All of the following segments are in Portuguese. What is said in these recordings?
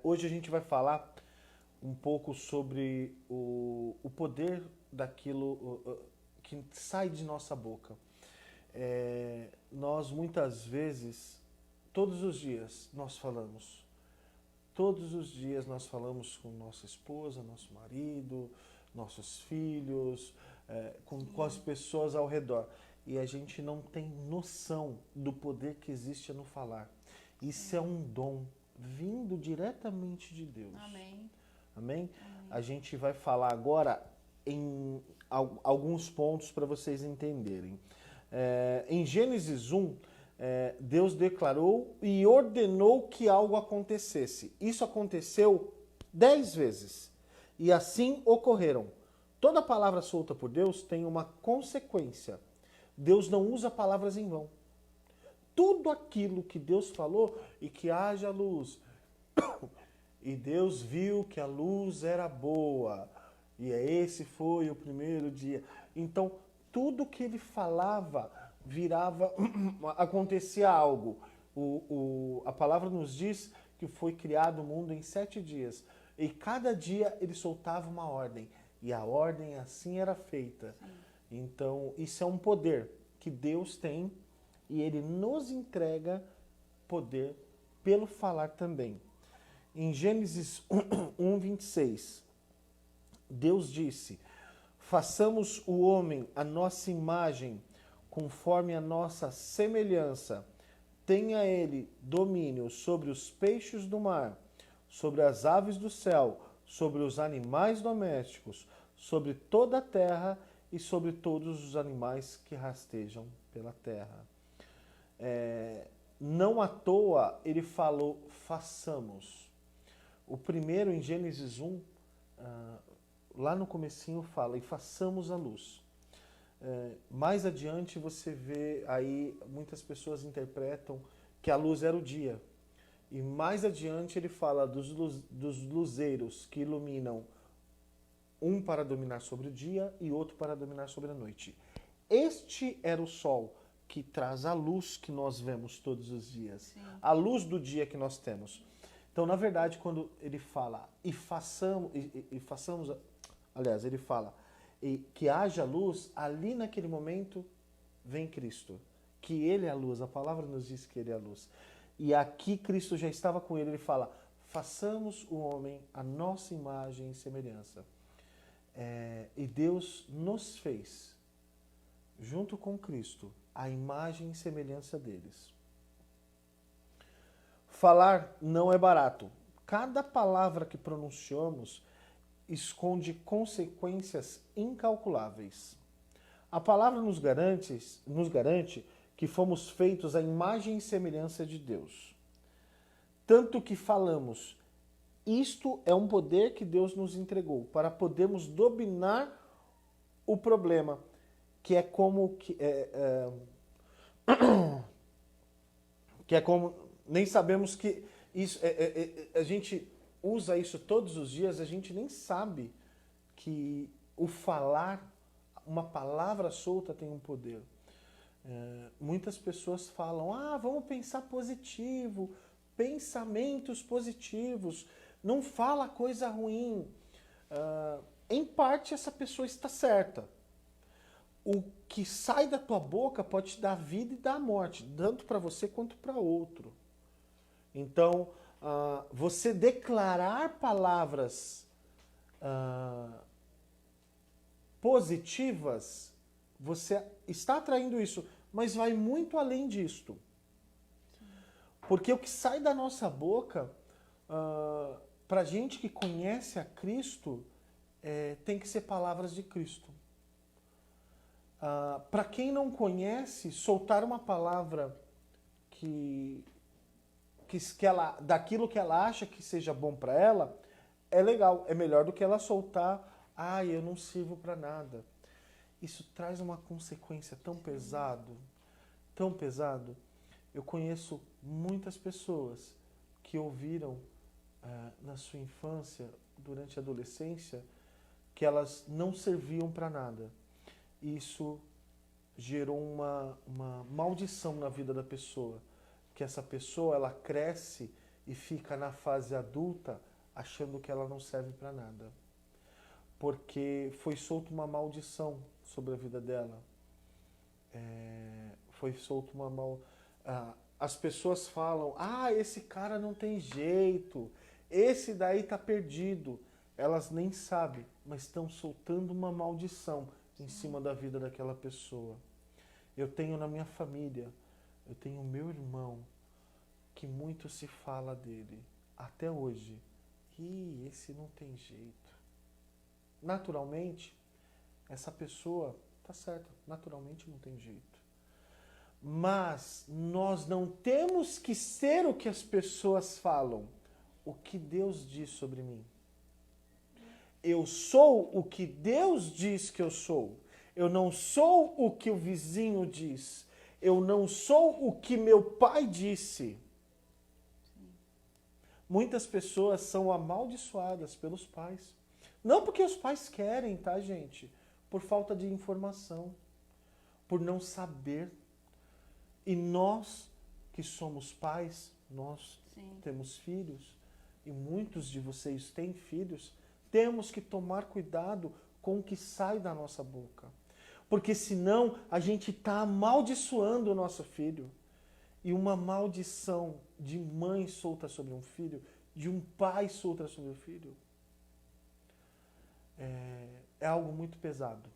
Hoje a gente vai falar um pouco sobre o poder daquilo que sai de nossa boca. Nós muitas vezes, todos os dias, nós falamos. Todos os dias nós falamos com nossa esposa, nosso marido, nossos filhos, com as pessoas ao redor. E a gente não tem noção do poder que existe no falar. Isso é um dom vindo diretamente de Deus. Amém. Amém? A gente vai falar agora em alguns pontos para vocês entenderem. Em Gênesis 1, Deus declarou e ordenou que algo acontecesse. Isso aconteceu 10 vezes. E assim ocorreram. Toda palavra solta por Deus tem uma consequência. Deus não usa palavras em vão. Tudo aquilo que Deus falou, e que haja luz. E Deus viu que a luz era boa. E esse foi o primeiro dia. Então, tudo que ele falava virava, acontecia algo. A palavra nos diz que foi criado o mundo em 7 dias. E cada dia ele soltava uma ordem. E a ordem assim era feita. Sim. Então, isso é um poder que Deus tem e ele nos entrega poder pelo falar também. Em Gênesis 1, 26, Deus disse: façamos o homem a nossa imagem, conforme a nossa semelhança. Tenha ele domínio sobre os peixes do mar, sobre as aves do céu, sobre os animais domésticos, sobre toda a terra e sobre todos os animais que rastejam pela terra. Não à toa ele falou, façamos. O primeiro, em Gênesis 1, lá no comecinho fala, e façamos a luz. Mais adiante você vê aí, muitas pessoas interpretam que a luz era o dia. E mais adiante ele fala dos luzeiros que iluminam, um para dominar sobre o dia e outro para dominar sobre a noite. Este era o sol que traz a luz que nós vemos todos os dias. Sim. A luz do dia que nós temos. Então, na verdade, quando ele fala e façamos, aliás, ele fala e que haja luz, ali naquele momento vem Cristo. Que ele é a luz, a palavra nos diz que ele é a luz. E aqui Cristo já estava com ele, ele fala, façamos o homem a nossa imagem e semelhança. E Deus nos fez, junto com Cristo, a imagem e semelhança deles. Falar não é barato. Cada palavra que pronunciamos esconde consequências incalculáveis. A palavra nos garante que fomos feitos à imagem e semelhança de Deus. Tanto que falamos, isto é um poder que Deus nos entregou para podermos dominar o problema, que é como nem sabemos que isso a gente usa isso todos os dias, a gente nem sabe que o falar, uma palavra solta tem um poder. Muitas pessoas falam, vamos pensar positivo, pensamentos positivos, não fala coisa ruim. Em parte essa pessoa está certa. O que sai da tua boca pode te dar vida e dar morte, tanto para você quanto para outro. Então, você declarar palavras positivas, você está atraindo isso, mas vai muito além disto. Porque o que sai da nossa boca, para gente que conhece a Cristo, tem que ser palavras de Cristo. Para quem não conhece, soltar uma palavra daquilo que ela acha que seja bom para ela, é legal, é melhor do que ela soltar, eu não sirvo para nada. Isso traz uma consequência tão pesado. Eu conheço muitas pessoas que ouviram na sua infância, durante a adolescência, que elas não serviam para nada. Isso gerou uma maldição na vida da pessoa. Que essa pessoa, ela cresce e fica na fase adulta achando que ela não serve para nada. Porque foi solta uma maldição sobre a vida dela. Foi solta uma mal... as pessoas falam, esse cara não tem jeito, esse daí tá perdido. Elas nem sabem, mas estão soltando uma maldição em cima da vida daquela pessoa. Eu tenho na minha família, eu tenho meu irmão, que muito se fala dele, até hoje. Esse não tem jeito. Naturalmente, essa pessoa, tá certo, naturalmente não tem jeito. Mas nós não temos que ser o que as pessoas falam, o que Deus diz sobre mim. Eu sou o que Deus diz que eu sou. Eu não sou o que o vizinho diz. Eu não sou o que meu pai disse. Muitas pessoas são amaldiçoadas pelos pais. Não porque os pais querem, tá, gente? Por falta de informação. Por não saber. E nós, que somos pais, nós temos filhos, e muitos de vocês têm filhos, temos que tomar cuidado com o que sai da nossa boca. Porque senão a gente está amaldiçoando o nosso filho. E uma maldição de mãe solta sobre um filho, de um pai solta sobre o filho, é algo muito pesado.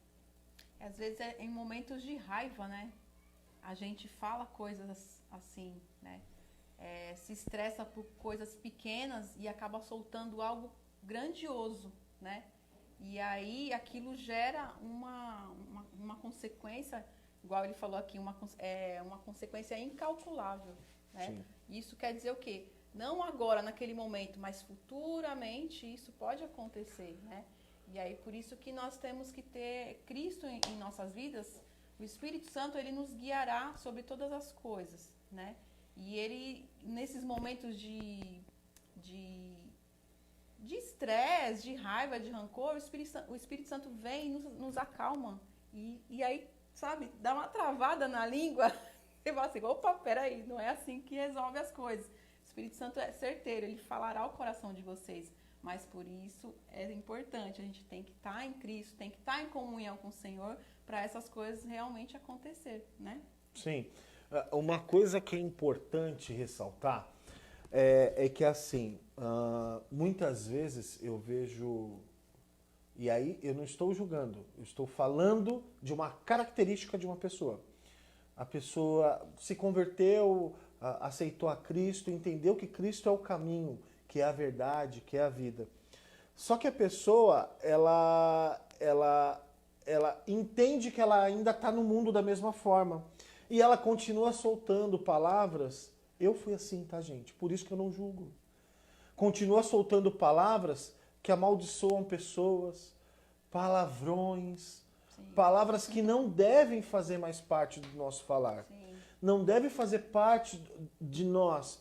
Às vezes é em momentos de raiva, né? A gente fala coisas assim, né? Se estressa por coisas pequenas e acaba soltando algo grandioso, né? E aí aquilo gera uma consequência, igual ele falou aqui, uma consequência incalculável, né? Sim. Isso quer dizer o quê? Não agora, naquele momento, mas futuramente isso pode acontecer, né? E aí por isso que nós temos que ter Cristo em nossas vidas. O Espírito Santo, ele nos guiará sobre todas as coisas, né? E ele, nesses momentos de estresse, de raiva, de rancor, o Espírito Santo vem e nos acalma. E aí, sabe, dá uma travada na língua e fala assim, opa, peraí, não é assim que resolve as coisas. O Espírito Santo é certeiro, ele falará ao coração de vocês. Mas por isso é importante, a gente tem que estar em Cristo, tem que estar em comunhão com o Senhor para essas coisas realmente acontecer, né? Sim. Uma coisa que é importante ressaltar é que, assim, muitas vezes eu vejo... E aí eu não estou julgando, eu estou falando de uma característica de uma pessoa. A pessoa se converteu, aceitou a Cristo, entendeu que Cristo é o caminho, que é a verdade, que é a vida. Só que a pessoa, ela entende que ela ainda está no mundo da mesma forma. E ela continua soltando palavras. Eu fui assim, tá, gente? Por isso que eu não julgo. Continua soltando palavras que amaldiçoam pessoas, palavrões, sim, palavras que não devem fazer mais parte do nosso falar. Sim. Não devem fazer parte de nós.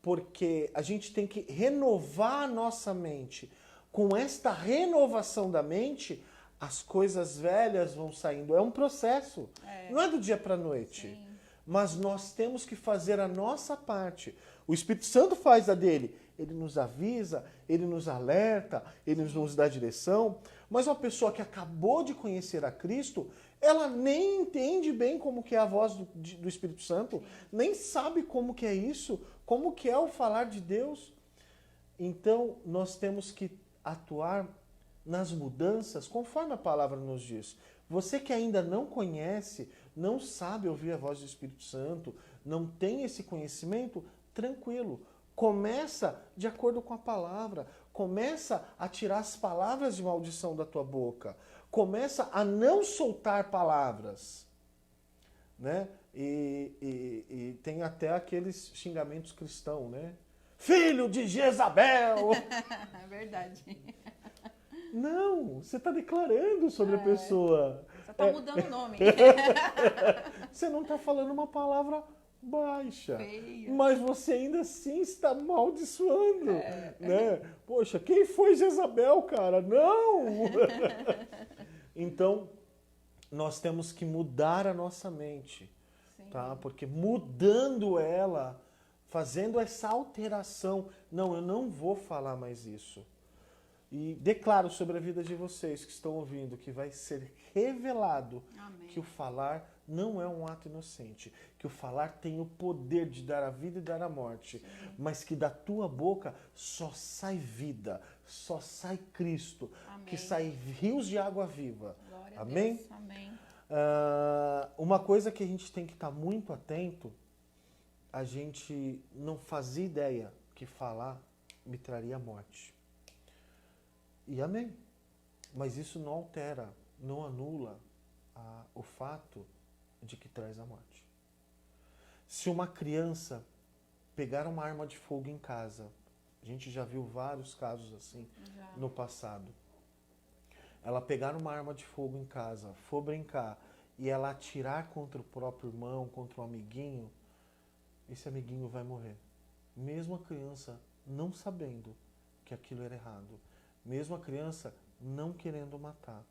Porque a gente tem que renovar a nossa mente. Com esta renovação da mente, as coisas velhas vão saindo. É um processo. Não é do dia para a noite. Sim. Mas nós temos que fazer a nossa parte. O Espírito Santo faz a dele. Ele nos avisa, ele nos alerta, ele nos dá direção. Mas uma pessoa que acabou de conhecer a Cristo, ela nem entende bem como que é a voz do Espírito Santo, sim, nem sabe como que é isso, como que é o falar de Deus. Então, nós temos que atuar nas mudanças conforme a palavra nos diz. Você que ainda não conhece, não sabe ouvir a voz do Espírito Santo, não tem esse conhecimento, tranquilo. Começa de acordo com a palavra. Começa a tirar as palavras de maldição da tua boca. Começa a não soltar palavras, né? E tem até aqueles xingamentos cristãos, né? Filho de Jezabel! É verdade. Não, você está declarando sobre a pessoa. Você está mudando o nome. Você não está falando uma palavra baixa. Feia. Mas você ainda assim está amaldiçoando. Né? Poxa, quem foi Jezabel, cara? Não! Então, nós temos que mudar a nossa mente. Sim. Tá? Porque mudando ela, fazendo essa alteração. Não, eu não vou falar mais isso. E declaro sobre a vida de vocês que estão ouvindo que vai ser revelado Amém. que o falar não é um ato inocente, que o falar tem o poder de dar a vida e dar a morte, Sim. mas que da tua boca só sai vida, só sai Cristo, Amém. que sai rios de água viva. Glória a Amém? Deus. Amém. Uma coisa que a gente tem que estar muito atento, a gente não fazia ideia que falar me traria morte. E amém. Mas isso não altera, não anula o fato de que traz a morte. Se uma criança pegar uma arma de fogo em casa, a gente já viu vários casos assim Já. no passado. Ela pegar uma arma de fogo em casa, for brincar e ela atirar contra o próprio irmão, contra o amiguinho, esse amiguinho vai morrer. Mesmo a criança não sabendo que aquilo era errado. Mesmo a criança não querendo matar.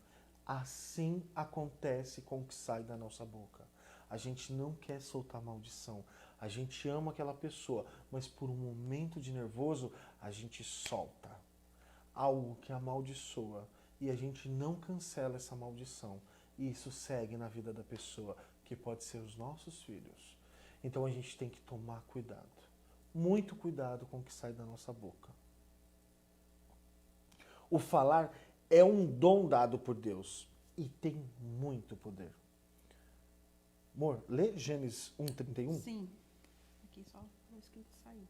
Assim acontece com o que sai da nossa boca. A gente não quer soltar maldição. A gente ama aquela pessoa, mas por um momento de nervoso, a gente solta algo que amaldiçoa. E a gente não cancela essa maldição. E isso segue na vida da pessoa, que pode ser os nossos filhos. Então a gente tem que tomar cuidado. Muito cuidado com o que sai da nossa boca. O falar é um dom dado por Deus e tem muito poder. Amor, lê Gênesis 1:31. Sim. Aqui só o escrito saiu.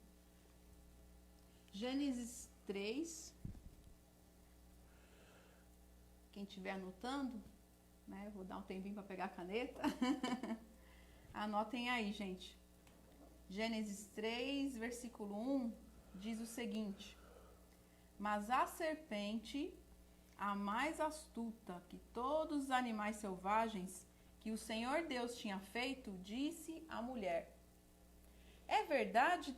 Gênesis 3. Quem estiver anotando, né? Eu vou dar um tempinho para pegar a caneta. Anotem aí, gente. Gênesis 3, versículo 1, diz o seguinte: Mas a serpente, a mais astuta que todos os animais selvagens que o Senhor Deus tinha feito, disse à mulher: É verdade,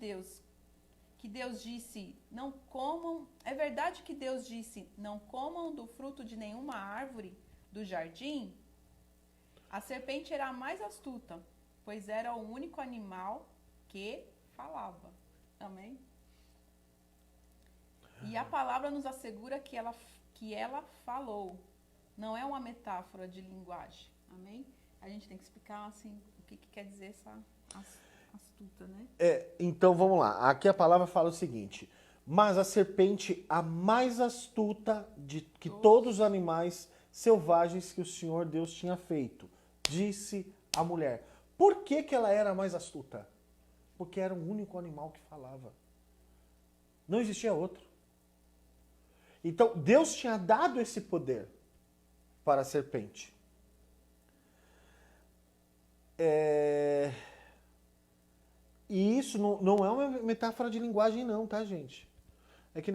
que Deus disse, não comam. É verdade que Deus disse, não comam do fruto de nenhuma árvore do jardim? A serpente era a mais astuta, pois era o único animal que falava. Amém? E a palavra nos assegura que ela falou. Não é uma metáfora de linguagem. Amém? A gente tem que explicar assim o que quer dizer essa astuta, né? Então vamos lá. Aqui a palavra fala o seguinte: mas a serpente, a mais astuta de que todos os animais selvagens que o Senhor Deus tinha feito, disse à mulher. Por que ela era a mais astuta? Porque era o único animal que falava. Não existia outro. Então, Deus tinha dado esse poder para a serpente. E isso não é uma metáfora de linguagem não, tá, gente? É que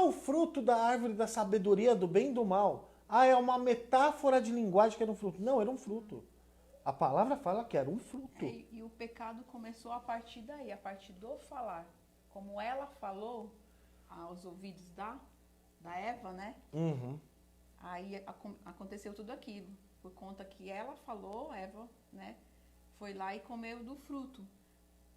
o fruto da árvore da sabedoria, do bem e do mal. É uma metáfora de linguagem que era um fruto. Não, era um fruto. A palavra fala que era um fruto. E o pecado começou a partir daí, a partir do falar. Como ela falou aos ouvidos da Eva, né? Uhum. Aí aconteceu tudo aquilo. Por conta que ela falou, Eva, né? Foi lá e comeu do fruto.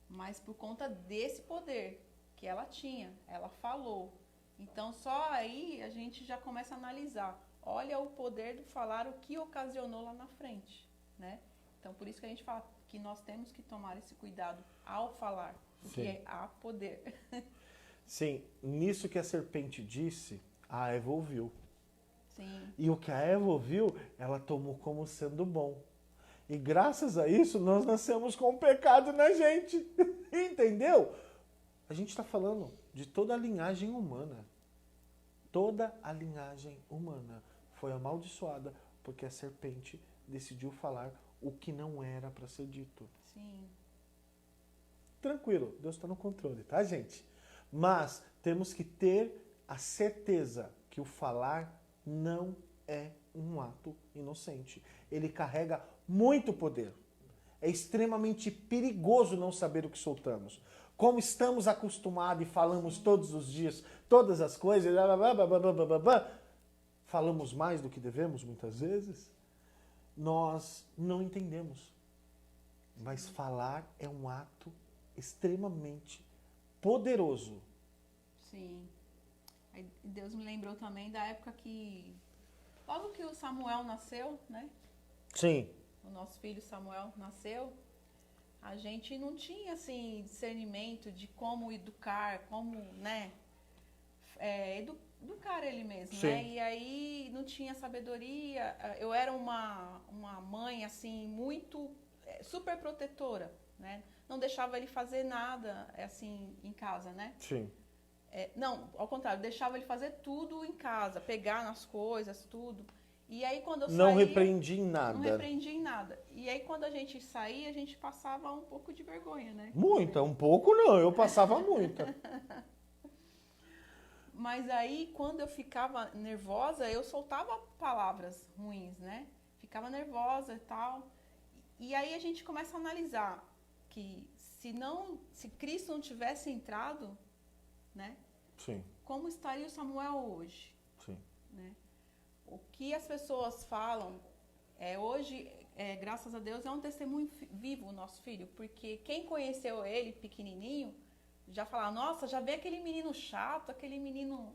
Mas por conta desse poder que ela tinha, ela falou. Então só aí a gente já começa a analisar. Olha o poder do falar, o que ocasionou lá na frente, né? Então por isso que a gente fala que nós temos que tomar esse cuidado ao falar, porque há poder. Sim, nisso que a serpente disse, a Eva ouviu. Sim. E o que a Eva ouviu, ela tomou como sendo bom. E graças a isso, nós nascemos com o pecado na gente. Entendeu? A gente está falando de toda a linhagem humana. Toda a linhagem humana foi amaldiçoada porque a serpente decidiu falar o que não era para ser dito. Sim. Tranquilo, Deus está no controle, tá, gente? Mas temos que ter a certeza que o falar não é um ato inocente. Ele carrega muito poder. É extremamente perigoso não saber o que soltamos. Como estamos acostumados e falamos todos os dias, todas as coisas, falamos mais do que devemos muitas vezes, nós não entendemos. Mas falar é um ato extremamente poderoso. Sim. Aí Deus me lembrou também da época que, logo que o Samuel nasceu, né? Sim. O nosso filho Samuel nasceu, a gente não tinha, assim, discernimento de como educar, como, né? Educar ele mesmo, Sim. né? E aí não tinha sabedoria. Eu era uma mãe, assim, muito super protetora, né? Não deixava ele fazer nada, assim, em casa, né? Sim. Não, ao contrário, deixava ele fazer tudo em casa, pegar nas coisas, tudo. E aí quando eu Não saía, repreendi em nada. não repreendia em nada. E aí quando a gente saía, a gente passava um pouco de vergonha, né? Muita, um pouco não, eu passava muita. Mas aí, quando eu ficava nervosa, eu soltava palavras ruins, né? Ficava nervosa e tal. E aí a gente começa a analisar que se Cristo não tivesse entrado, né? Sim, Como estaria o Samuel hoje, sim. né? O que as pessoas falam hoje, graças a Deus, é um testemunho vivo o nosso filho, porque quem conheceu ele pequenininho já fala, nossa, já vê aquele menino chato, aquele menino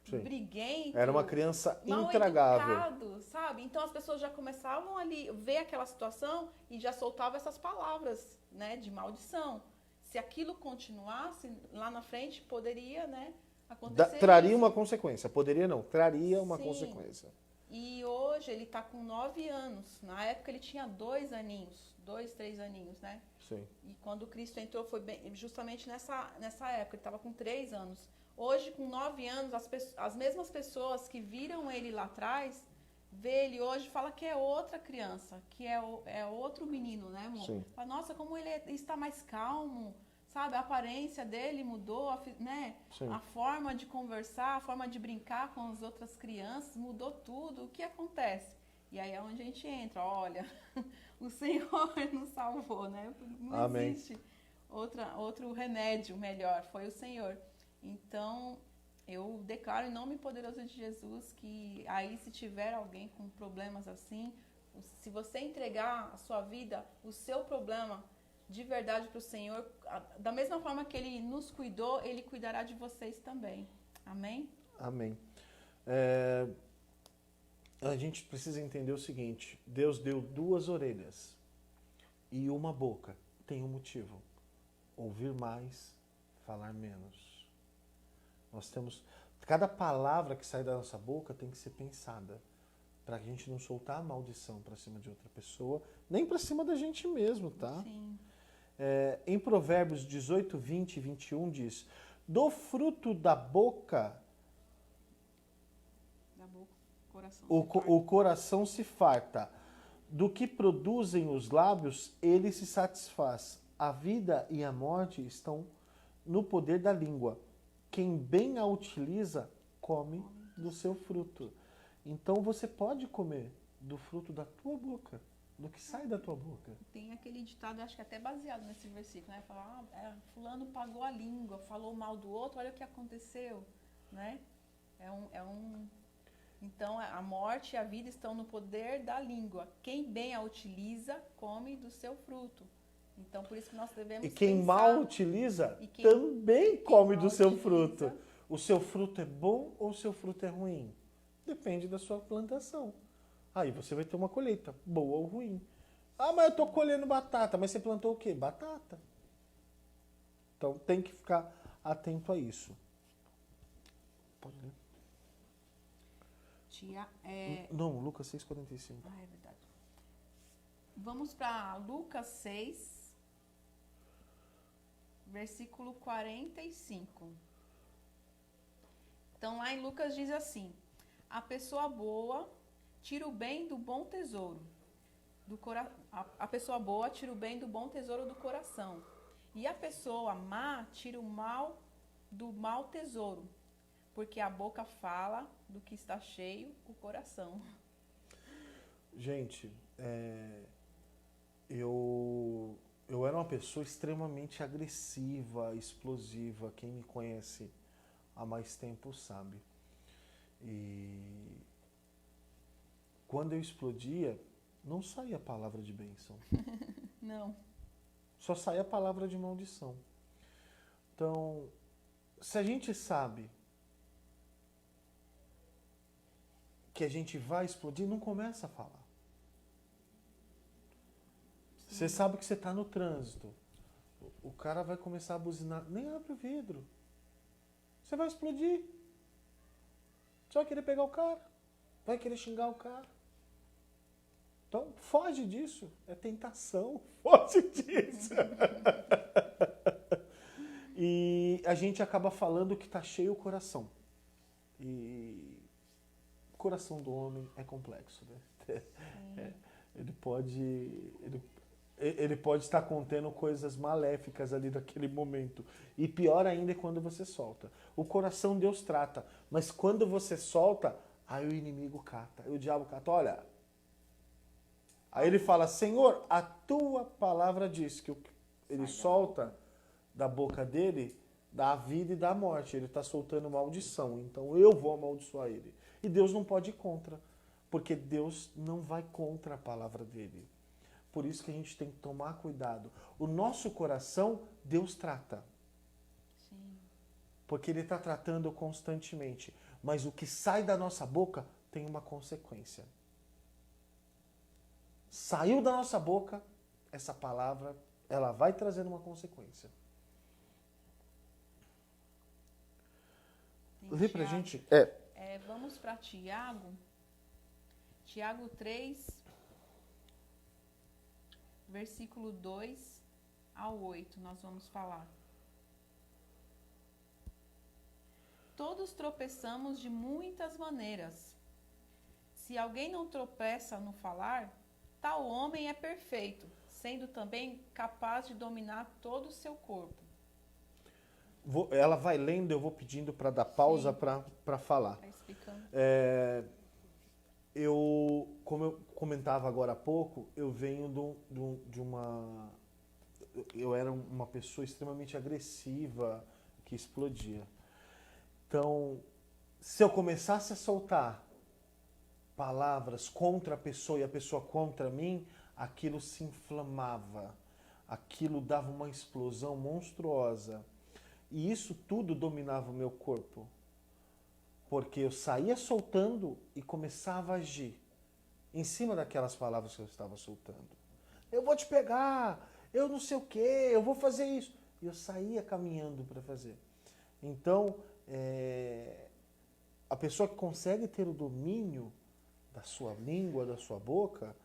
Sim. briguento. Era uma criança mal intragável. educado, sabe? Então as pessoas já começavam ali ver aquela situação e já soltavam essas palavras, né, de maldição. Se aquilo continuasse lá na frente, poderia, né, acontecer Traria isso. uma consequência. Poderia não, traria uma Sim. consequência. E hoje ele tá com 9 anos. Na época ele tinha 2 aninhos, 2, 3 aninhos, né? Sim. E quando Cristo entrou foi justamente nessa época, ele estava com 3 anos. Hoje, com 9 anos, as mesmas pessoas que viram ele lá atrás, vê ele hoje e fala que é outra criança, que é outro menino, né, amor? Sim. Fala, nossa, como ele está mais calmo, sabe? A aparência dele mudou, né? Sim. A forma de conversar, a forma de brincar com as outras crianças, mudou tudo. O que acontece? E aí é onde a gente entra, olha, o Senhor nos salvou, né? Não Amém. existe outro remédio melhor, foi o Senhor. Então, eu declaro em nome poderoso de Jesus que aí se tiver alguém com problemas assim, se você entregar a sua vida, o seu problema de verdade para o Senhor, da mesma forma que Ele nos cuidou, Ele cuidará de vocês também. Amém? Amém. A gente precisa entender o seguinte, Deus deu 2 orelhas e uma boca. Tem um motivo. Ouvir mais, falar menos. Nós temos... Cada palavra que sai da nossa boca tem que ser pensada. Para a gente não soltar a maldição para cima de outra pessoa, nem para cima da gente mesmo, tá? Sim. Em Provérbios 18, 20 e 21 diz: do fruto da boca, o coração se farta. Do que produzem os lábios, ele se satisfaz. A vida e a morte estão no poder da língua. Quem bem a utiliza, come do seu fruto. Então você pode comer do fruto da tua boca, do que sai da tua boca. Tem aquele ditado, acho que até baseado nesse versículo, né? Falar, fulano pagou a língua, falou mal do outro, olha o que aconteceu, né? Então, a morte e a vida estão no poder da língua. Quem bem a utiliza, come do seu fruto. Então, por isso que nós devemos E quem pensar, mal utiliza, também come do seu fruto. utiliza. O seu fruto é bom ou o seu fruto é ruim? Depende da sua plantação. Aí você vai ter uma colheita, boa ou ruim. Ah, mas eu estou colhendo batata. Mas você plantou o quê? Batata. Então tem que ficar atento a isso. Pode ler. Não, Lucas 6,45. Ah, é verdade. Vamos para Lucas 6, versículo 45. Então, lá em Lucas diz assim: a pessoa boa tira o bem do bom tesouro. A pessoa boa tira o bem do bom tesouro do coração. E a pessoa má tira o mal do mau tesouro. Porque a boca fala do que está cheio o coração. Gente, eu era uma pessoa extremamente agressiva, explosiva. Quem me conhece há mais tempo sabe. E quando eu explodia, não saía palavra de bênção. Não. só sai a palavra de maldição. Então, se a gente sabe que a gente vai explodir, não começa a falar. Você sabe que você está no trânsito. O cara vai começar a buzinar. Nem abre o vidro. Você vai explodir. Você vai querer pegar o cara. Vai querer xingar o cara. Então, foge disso. É tentação. Foge disso. E a gente acaba falando que está cheio o coração. E o coração do homem é complexo, né? Ele pode estar contendo coisas maléficas ali naquele momento. E pior ainda é quando você solta. O coração Deus trata, mas quando você solta, aí o inimigo cata, aí o diabo cata. Olha, aí ele fala, Senhor, a tua palavra diz que ele solta da boca dele, da vida e da morte. Ele está soltando maldição, então eu vou amaldiçoar ele. E Deus não pode ir contra, porque Deus não vai contra a palavra dele. Por isso que a gente tem que tomar cuidado. O nosso coração, Deus trata. Sim. Porque Ele está tratando constantemente. Mas o que sai da nossa boca tem uma consequência. Saiu da nossa boca, essa palavra, ela vai trazendo uma consequência. Lê pra gente. Vamos para Tiago. Tiago 3, versículo 2 ao 8, nós vamos falar. Todos tropeçamos de muitas maneiras. Se alguém não tropeça no falar, tal homem é perfeito, sendo também capaz de dominar todo o seu corpo. Ela vai lendo, eu vou pedindo para dar pausa para falar. Tá explicando. Como eu comentava agora há pouco, eu venho de uma... Eu era uma pessoa extremamente agressiva, que explodia. Então, se eu começasse a soltar palavras contra a pessoa e a pessoa contra mim, aquilo se inflamava. Aquilo dava uma explosão monstruosa. E isso tudo dominava o meu corpo. Porque eu saía soltando e começava a agir em cima daquelas palavras que eu estava soltando. Eu vou te pegar, eu não sei o quê, eu vou fazer isso. E eu saía caminhando para fazer. Então, a pessoa que consegue ter o domínio da sua língua, da sua boca,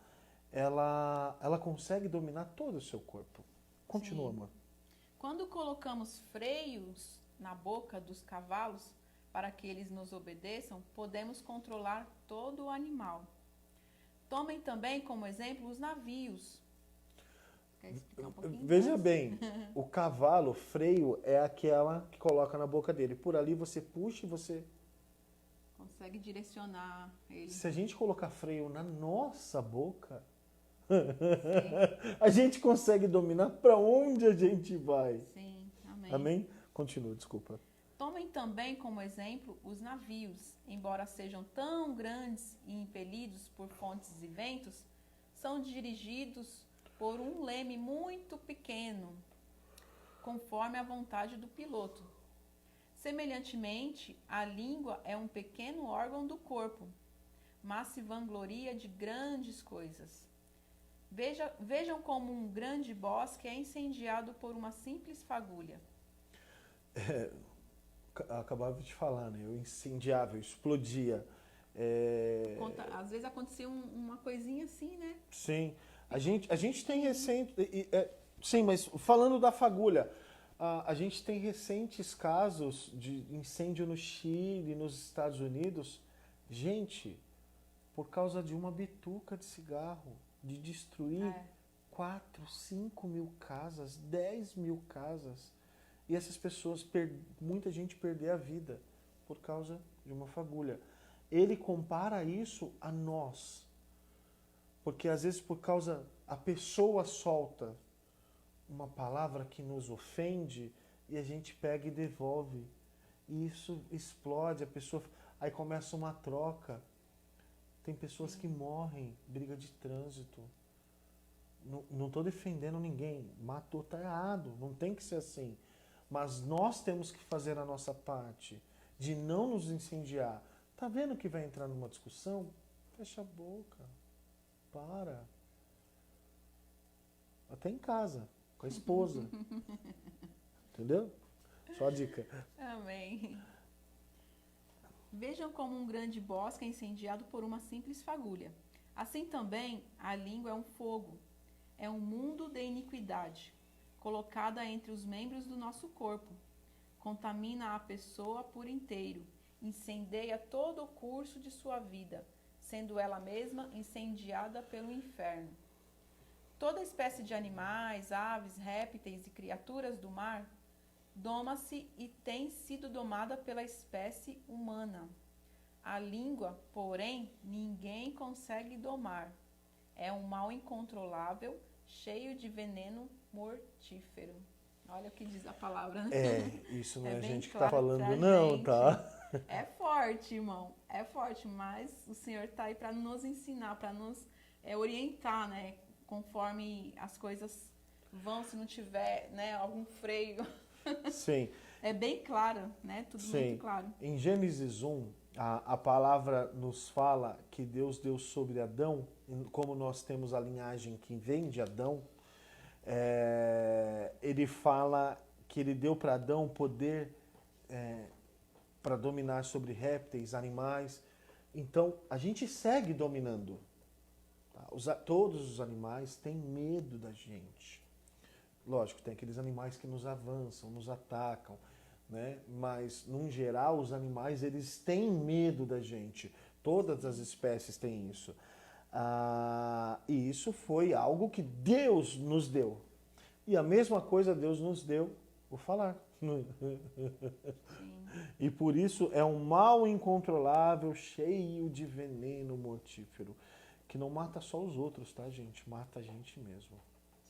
ela consegue dominar todo o seu corpo. Continua, amor. Quando colocamos freios na boca dos cavalos para que eles nos obedeçam, podemos controlar todo o animal. Tomem também como exemplo os navios. Quer explicar um pouquinho? Veja bem, o cavalo, o freio, é aquela que coloca na boca dele. Por ali você puxa e você... Consegue direcionar ele. Se a gente colocar freio na nossa boca... a gente consegue dominar para onde a gente vai. Sim, amém. Amém? Continua, desculpa. Tomem também como exemplo os navios, embora sejam tão grandes e impelidos por fontes e ventos, são dirigidos por um leme muito pequeno, conforme a vontade do piloto. Semelhantemente, a língua é um pequeno órgão do corpo, mas se vangloria de grandes coisas. Vejam como um grande bosque é incendiado por uma simples fagulha. Acabava de falar, né? Eu incendiava, eu explodia. Às vezes acontecia uma coisinha assim, né? Sim. A gente tem recente... sim, mas falando da fagulha, a gente tem recentes casos de incêndio no Chile, nos Estados Unidos. Gente, por causa de uma bituca de cigarro, de destruir 4, 5 mil casas, 10 mil casas. E essas pessoas, muita gente perder a vida por causa de uma fagulha. Ele compara isso a nós. Porque às vezes por causa, a pessoa solta uma palavra que nos ofende e a gente pega e devolve. E isso explode, a pessoa... Aí começa uma troca. Tem pessoas que morrem, briga de trânsito. Não estou defendendo ninguém. Matou, tá errado. Não tem que ser assim. Mas nós temos que fazer a nossa parte de não nos incendiar. Tá vendo que vai entrar numa discussão? Fecha a boca. Para. Até em casa, com a esposa. Entendeu? Só a dica. Amém. Vejam como um grande bosque é incendiado por uma simples fagulha. Assim também, a língua é um fogo. É um mundo de iniquidade, colocada entre os membros do nosso corpo. Contamina a pessoa por inteiro. Incendeia todo o curso de sua vida, sendo ela mesma incendiada pelo inferno. Toda espécie de animais, aves, répteis e criaturas do mar doma-se e tem sido domada pela espécie humana. A língua, porém, ninguém consegue domar. É um mal incontrolável, cheio de veneno mortífero. Olha o que diz a palavra, né? Isso não é a bem gente que claro está falando, pra não, gente. tá? É forte, irmão. É forte, mas o Senhor está aí para nos ensinar, para nos orientar, né? Conforme as coisas vão, se não tiver, né, algum freio. Sim. É bem claro, né? Tudo Sim. muito claro. Em Gênesis 1, a palavra nos fala que Deus deu sobre Adão, como nós temos a linhagem que vem de Adão, ele fala que ele deu para Adão poder para dominar sobre répteis, animais. Então, a gente segue dominando. Tá? Todos os animais têm medo da gente. Lógico, tem aqueles animais que nos avançam, nos atacam, né? Mas, num geral, os animais eles têm medo da gente. Todas as espécies têm isso. E isso foi algo que Deus nos deu. E a mesma coisa Deus nos deu o falar. Sim. E por isso é um mal incontrolável, cheio de veneno mortífero, que não mata só os outros, tá, gente? Mata a gente mesmo.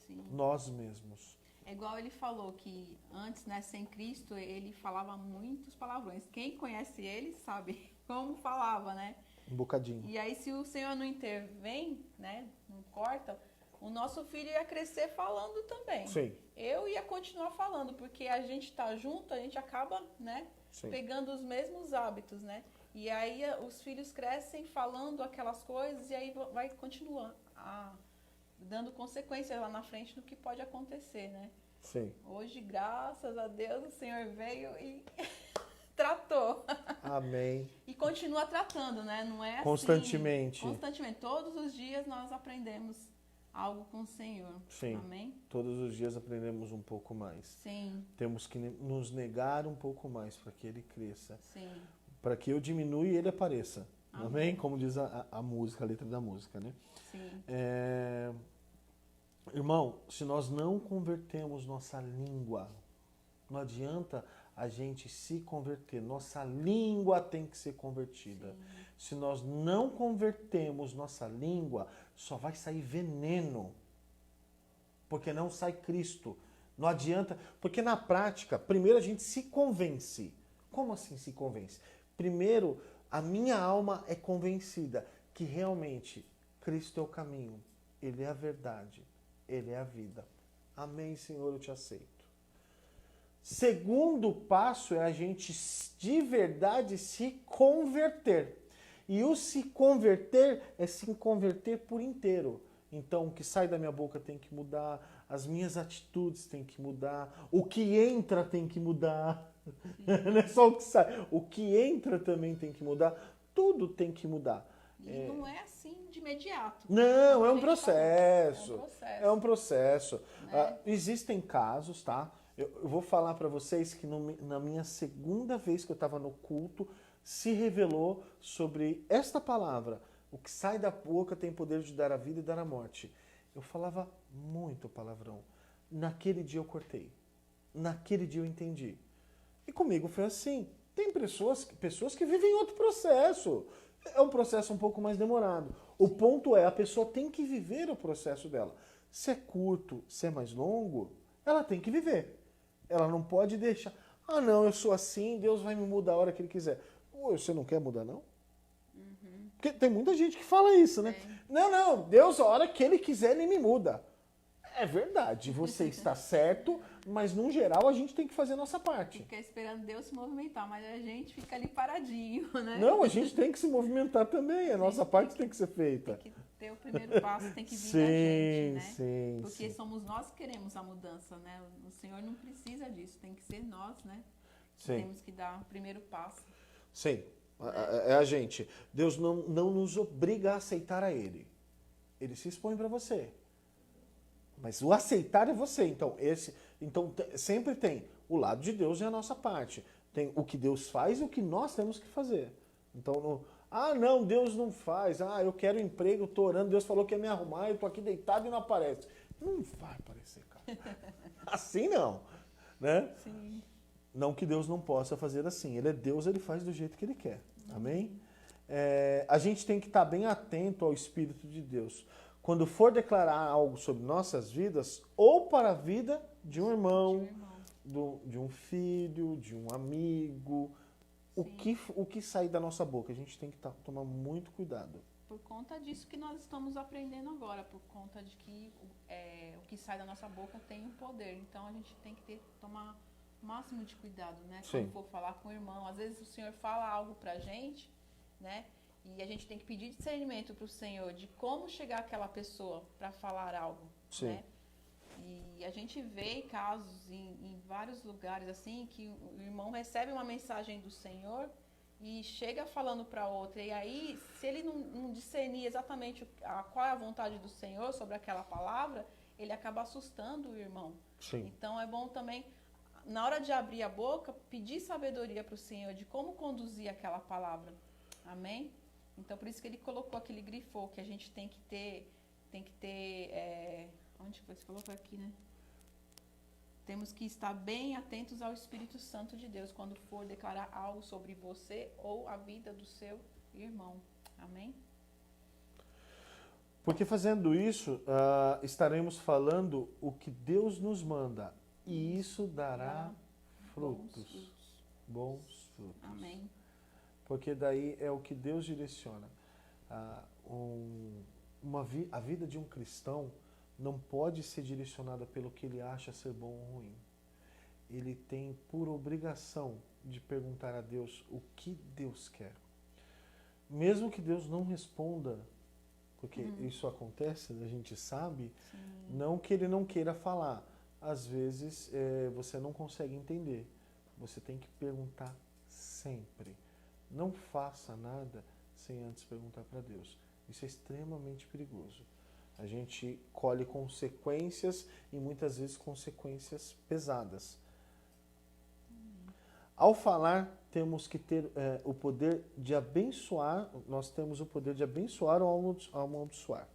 Sim. Nós mesmos. É igual ele falou que antes, né, sem Cristo, ele falava muitos palavrões. Quem conhece ele sabe como falava, né? Um bocadinho. E aí, se o Senhor não intervém, né, não corta, o nosso filho ia crescer falando também. Sim. Eu ia continuar falando, porque a gente tá junto, a gente acaba, né, Sim. pegando os mesmos hábitos, né? E aí os filhos crescem falando aquelas coisas e aí vai continuar dando consequências lá na frente do que pode acontecer, né? Sim. Hoje, graças a Deus, o Senhor veio e tratou. Amém. E continua tratando, né? Não é assim. Constantemente. Constantemente. Todos os dias nós aprendemos algo com o Senhor. Sim. Amém? Todos os dias aprendemos um pouco mais. Sim. Temos que nos negar um pouco mais para que ele cresça. Sim. Para que eu diminua e ele apareça. Amém? Amém? Como diz a música, a letra da música, né? Sim. Irmão, se nós não convertemos nossa língua, não adianta a gente se converter. Nossa língua tem que ser convertida. Sim. Se nós não convertemos nossa língua, só vai sair veneno. Porque não sai Cristo. Não adianta. Porque na prática, primeiro a gente se convence. Como assim se convence? Primeiro, a minha alma é convencida que realmente Cristo é o caminho. Ele é a verdade. Ele é a vida. Amém, Senhor, eu te aceito. Segundo passo é a gente de verdade se converter. E o se converter é se converter por inteiro. Então, o que sai da minha boca tem que mudar, as minhas atitudes têm que mudar, o que entra tem que mudar. Não é só o que sai, o que entra também tem que mudar, tudo tem que mudar. E não é assim de imediato. Não, é um A gente processo. falou. É um processo. Né? Existem casos, tá? Eu vou falar para vocês que na minha segunda vez que eu estava no culto, se revelou sobre esta palavra. O que sai da boca tem poder de dar a vida e dar a morte. Eu falava muito palavrão. Naquele dia eu cortei. Naquele dia eu entendi. E comigo foi assim. Tem pessoas que vivem outro processo. É um processo um pouco mais demorado. O ponto é, a pessoa tem que viver o processo dela. Se é curto, se é mais longo, ela tem que viver. Ela não pode deixar, não, eu sou assim, Deus vai me mudar a hora que Ele quiser. Você não quer mudar, não? Porque tem muita gente que fala isso, né? Não, Deus, a hora que Ele quiser, Ele me muda. É verdade, você está certo, mas no geral a gente tem que fazer a nossa parte. Fica esperando Deus se movimentar, mas a gente fica ali paradinho, né? Não, a gente tem que se movimentar também, a nossa parte tem que ser feita. Tem que ter o primeiro passo, tem que vir da gente, né? Sim, Porque sim. somos nós que queremos a mudança, né? O Senhor não precisa disso, tem que ser nós, né? Sim. Temos que dar o primeiro passo. Sim, é a gente. Deus não nos obriga a aceitar a Ele. Ele se expõe para você. Mas o aceitar é você. Então sempre tem o lado de Deus e a nossa parte. Tem o que Deus faz e o que nós temos que fazer. Então, não, Deus não faz. Eu quero emprego, estou orando, Deus falou que ia me arrumar, eu estou aqui deitado e não aparece. Não vai aparecer, cara. Assim não, né? Sim. Não que Deus não possa fazer assim. Ele é Deus, ele faz do jeito que ele quer. Amém? A gente tem que estar bem atento ao Espírito de Deus. Quando for declarar algo sobre nossas vidas, ou para a vida de um irmão, de um filho, de um amigo, o que sair da nossa boca, a gente tem que tomar muito cuidado. Por conta disso que nós estamos aprendendo agora, por conta de que o que sai da nossa boca tem um poder. Então a gente tem que tomar o máximo de cuidado, né? Sim. Quando for falar com o irmão. Às vezes o Senhor fala algo pra gente, né? E a gente tem que pedir discernimento para o Senhor de como chegar àquela pessoa para falar algo, Sim. né? E a gente vê casos em vários lugares assim que o irmão recebe uma mensagem do Senhor e chega falando para outra. E aí, se ele não discernir exatamente qual é a vontade do Senhor sobre aquela palavra, ele acaba assustando o irmão. Sim. Então é bom também, na hora de abrir a boca, pedir sabedoria para o Senhor de como conduzir aquela palavra. Amém? Então, por isso que ele colocou aquele grifo, que a gente tem que ter, onde foi? Você colocou aqui, né? Temos que estar bem atentos ao Espírito Santo de Deus quando for declarar algo sobre você ou a vida do seu irmão. Amém? Porque fazendo isso, estaremos falando o que Deus nos manda. E isso dará frutos. Bons frutos. Amém. Porque daí é o que Deus direciona. A vida de um cristão não pode ser direcionada pelo que ele acha ser bom ou ruim. Ele tem por obrigação de perguntar a Deus o que Deus quer. Mesmo que Deus não responda, porque isso acontece, a gente sabe, não que ele não queira falar. Às vezes você não consegue entender. Você tem que perguntar sempre. Não faça nada sem antes perguntar para Deus. Isso é extremamente perigoso. A gente colhe consequências e muitas vezes consequências pesadas. Ao falar, temos que ter o poder de abençoar, nós temos o poder de abençoar ou amaldiçoar.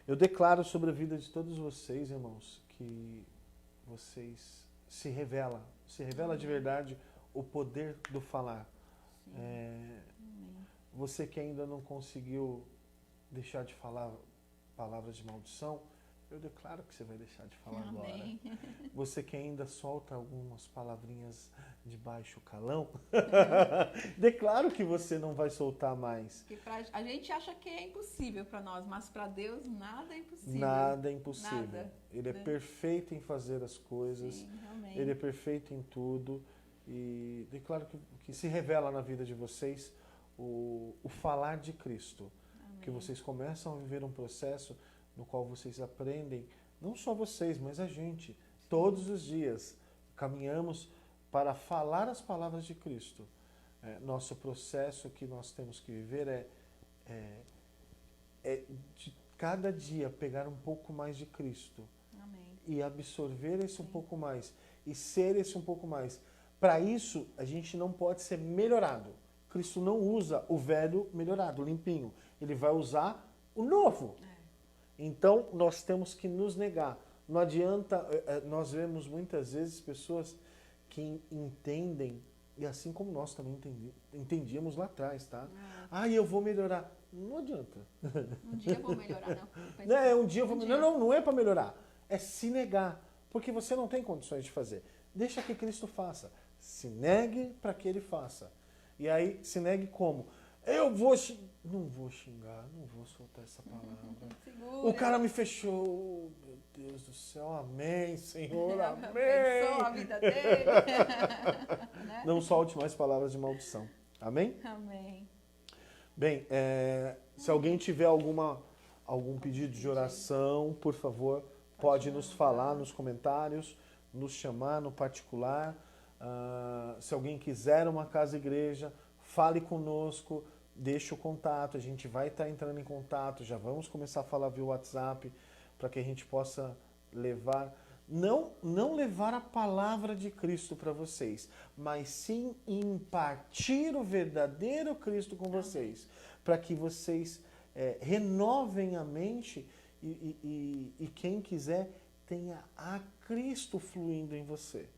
Eu declaro sobre a vida de todos vocês, irmãos, que vocês se revela de verdade o poder do falar. Você que ainda não conseguiu deixar de falar palavras de maldição, eu declaro que você vai deixar de falar agora. Você que ainda solta algumas palavrinhas de baixo calão, declaro que você não vai soltar mais. A gente acha que é impossível para nós, mas para Deus nada é impossível. Nada é impossível. Nada, Ele é perfeito em fazer as coisas. Sim, realmente. Ele é perfeito em tudo. E declaro que se revela na vida de vocês o falar de Cristo. Amém. Que vocês começam a viver um processo no qual vocês aprendem, não só vocês, mas a gente, todos os dias, caminhamos para falar as palavras de Cristo. Nosso processo que nós temos que viver é de cada dia pegar um pouco mais de Cristo. Amém. E absorver esse um pouco mais, e ser esse um pouco mais. Para isso, a gente não pode ser melhorado. Cristo não usa o velho melhorado, limpinho. Ele vai usar o novo. Então, nós temos que nos negar. Não adianta, nós vemos muitas vezes pessoas que entendem, e assim como nós também entendíamos lá atrás, tá? Eu vou melhorar. Não adianta. Um dia eu vou melhorar, não. Um dia eu vou melhorar. Não é para melhorar. É se negar. Porque você não tem condições de fazer. Deixa que Cristo faça. Se negue para que Ele faça. E aí, se negue como? Eu vou xingar. Não vou xingar, não vou soltar essa palavra. Segura. O cara me fechou. Meu Deus do céu, amém, Senhor, amém. Abençoa a vida dele. Né? Não solte mais palavras de maldição. Amém? Amém. Bem, se alguém tiver algum pedido de oração, por favor, pode nos falar nos comentários, nos chamar no particular. Se alguém quiser uma casa-igreja, fale conosco, deixe o contato, a gente vai estar entrando em contato, já vamos começar a falar via WhatsApp, para que a gente possa levar, não levar a palavra de Cristo para vocês, mas sim impartir o verdadeiro Cristo com vocês, para que vocês renovem a mente e quem quiser tenha a Cristo fluindo em você.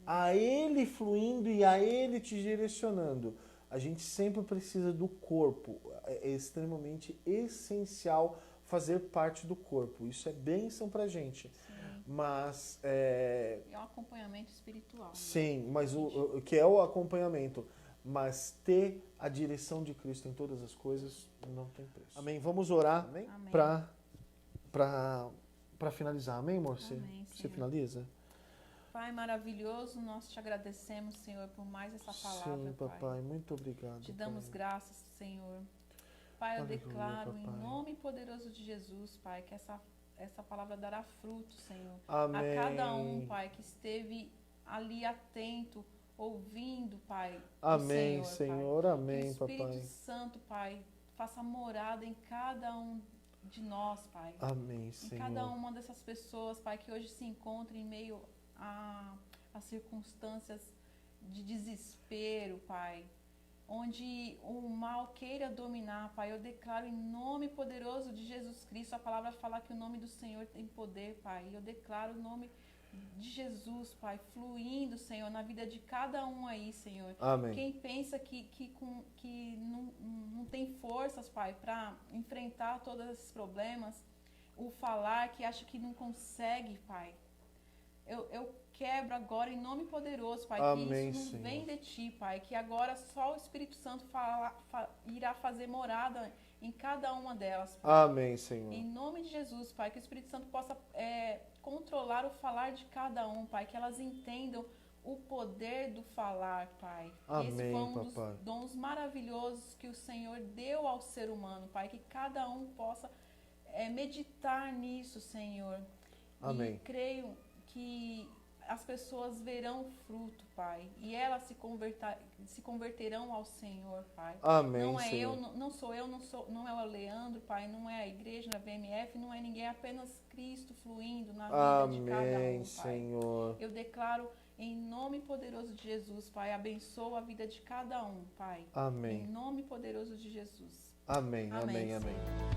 A Ele fluindo e a Ele te direcionando. A gente sempre precisa do corpo. É extremamente essencial fazer parte do corpo. Isso é bênção pra gente. Sim. Mas... É um acompanhamento espiritual. Sim, mas o que é o acompanhamento? Mas ter a direção de Cristo em todas as coisas não tem preço. Amém? Vamos orar para finalizar. Amém, amor? Amém, você finaliza? Pai maravilhoso, nós te agradecemos, Senhor, por mais essa palavra, Sim, papai. Muito obrigado. Te damos pai. Graças, Senhor. Pai, eu Aleluia, declaro papai. em nome poderoso de Jesus, Pai, que essa palavra dará fruto, Senhor. Amém. A cada um, Pai, que esteve ali atento, ouvindo, Pai. Amém, Senhor. Pai. Amém, que o Espírito papai. Santo, Pai, faça morada em cada um de nós, Pai. Amém, em Senhor. cada uma dessas pessoas, Pai, que hoje se encontra em meio a circunstâncias de desespero, Pai, onde o mal queira dominar, Pai, eu declaro em nome poderoso de Jesus Cristo, a palavra fala que o nome do Senhor tem poder, Pai, eu declaro o nome de Jesus, Pai, fluindo, Senhor, na vida de cada um aí, Senhor. Amém. Quem pensa que não tem forças, Pai, para enfrentar todos esses problemas, o falar que acha que não consegue, Pai, eu quebro agora em nome poderoso, Pai, Amém, que isso não Senhor. vem de Ti, Pai, que agora só o Espírito Santo irá fazer morada em cada uma delas, Pai. Amém, Senhor. Em nome de Jesus, Pai, que o Espírito Santo possa controlar o falar de cada um, Pai, que elas entendam o poder do falar, Pai. Amém, esse foi um papai. dos dons maravilhosos que o Senhor deu ao ser humano, Pai, que cada um possa meditar nisso, Senhor. Amém. E creio que as pessoas verão fruto, Pai, e elas se converterão ao Senhor, Pai. Amém, não é Senhor. não é o Leandro, Pai, não é a igreja, não é a VMF, não é ninguém, é apenas Cristo fluindo na vida de cada um, Amém, Pai. Senhor. Eu declaro em nome poderoso de Jesus, Pai, abençoa a vida de cada um, Pai. Amém. Em nome poderoso de Jesus. Amém, amém, Amém, amém. Senhor.